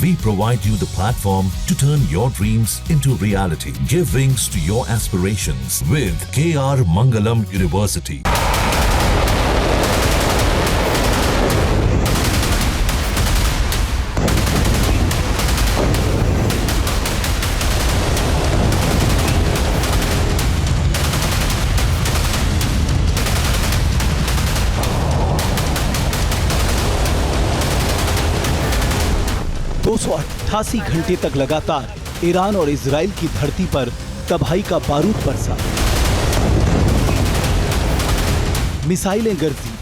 We provide you the platform to turn your dreams into reality. Give wings to your aspirations with KR Mangalam University. दो 288 घंटे तक लगातार Iran और Israel की धरती पर तबाही का बारूद बरसा। मिसाइलें गरजी,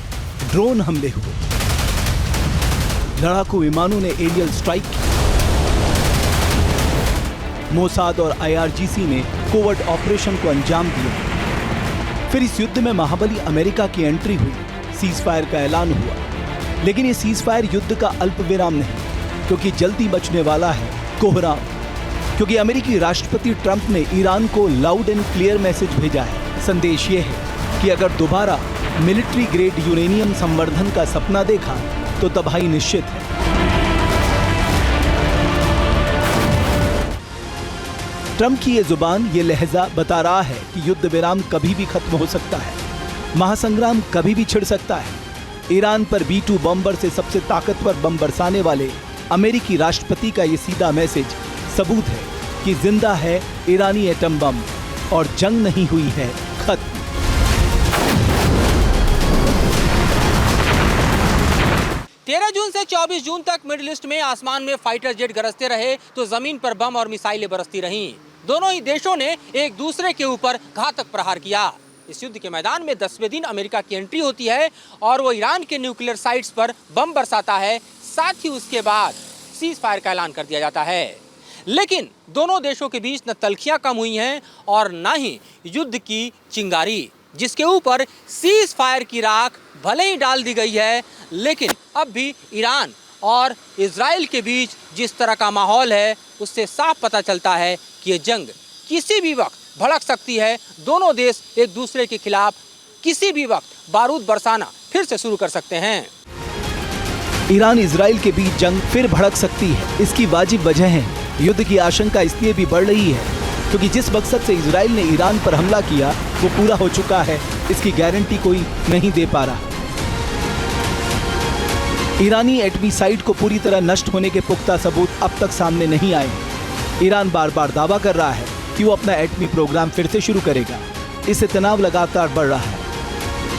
ड्रोन हमले हुए, लड़ाकू विमानों ने एरियल स्ट्राइक की। मोसाद और IRGC ने कोवर्ट ऑपरेशन को अंजाम दिया। फिर इस युद्ध में महाबली अमेरिका की एंट्री हुई, सीज फायर का ऐलान हुआ। लेकिन ये सीज फायर युद्ध का अल्प विराम नहीं, क्योंकि जल्दी बचने वाला है कोहराम। क्योंकि अमेरिकी राष्ट्रपति ट्रंप ने ईरान को लाउड एंड क्लियर मैसेज भेजा है। संदेश ये है कि अगर दोबारा मिलिट्री ग्रेड यूरेनियम संवर्धन का सपना देखा तो तबाही निश्चित है। ट्रंप की ये जुबान, ये लहजा बता रहा है कि युद्ध विराम कभी भी खत्म हो सकता है, महासंग्राम कभी भी छिड़ सकता है। ईरान पर B-2 बम्बर से सबसे ताकतवर बम बरसाने वाले अमेरिकी राष्ट्रपति का ये सीधा मैसेज सबूत है कि जिंदा है ईरानी एटम बम और जंग नहीं हुई है खत्म। जून से 24 जून तक मिडिल ईस्ट में आसमान में फाइटर जेट गरजते रहे तो जमीन पर बम और मिसाइलें बरसती रहीं। दोनों ही देशों ने एक दूसरे के ऊपर घातक प्रहार किया। इस युद्ध के मैदान में 10वें दिन अमेरिका की एंट्री होती है और वो ईरान के न्यूक्लियर साइट्स पर बम बरसाता है। साथ ही उसके बाद सीज फायर का ऐलान कर दिया जाता है। लेकिन दोनों देशों के बीच न तल्खियां कम हुई हैं और न ही युद्ध की चिंगारी, जिसके ऊपर सीज फायर की राख भले ही डाल दी गई है, लेकिन अब भी ईरान और इजराइल के बीच जिस तरह का माहौल है उससे साफ पता चलता है कि ये जंग किसी भी वक्त भड़क सकती है। दोनों देश एक दूसरे के खिलाफ किसी भी वक्त बारूद बरसाना फिर से शुरू कर सकते हैं। ईरान इजराइल के बीच जंग फिर भड़क सकती है। इसकी वाजिब वजह है। युद्ध की आशंका इसलिए भी बढ़ रही है क्योंकि जिस मकसद से इजराइल ने ईरान पर हमला किया वो पूरा हो चुका है, इसकी गारंटी कोई नहीं दे पा रहा। ईरानी एटमी साइट को पूरी तरह नष्ट होने के पुख्ता सबूत अब तक सामने नहीं आए। ईरान बार बार दावा कर रहा है कि वो अपना एटमी प्रोग्राम फिर से शुरू करेगा। इससे तनाव लगातार बढ़ रहा है।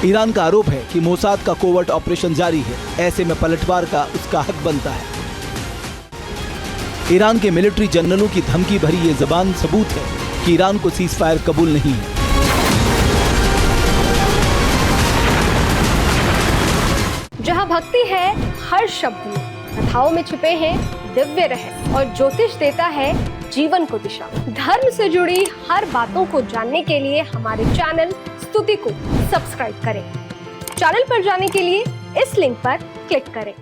ईरान का आरोप है कि मोसाद का कोवर्ट ऑपरेशन जारी है। ऐसे में पलटवार का उसका हक बनता है। ईरान के मिलिट्री जनरलों की धमकी भरी ये जबान सबूत है कि ईरान को सीज फायर कबूल नहीं है। जहां भक्ति है हर शब्द में, कथाओं में छुपे हैं दिव्य रहस्य और ज्योतिष देता है जीवन को दिशा। धर्म से जुड़ी हर बातों को जानने के लिए हमारे चैनल स्तुति को सब्सक्राइब करें। चैनल पर जाने के लिए इस लिंक पर क्लिक करें।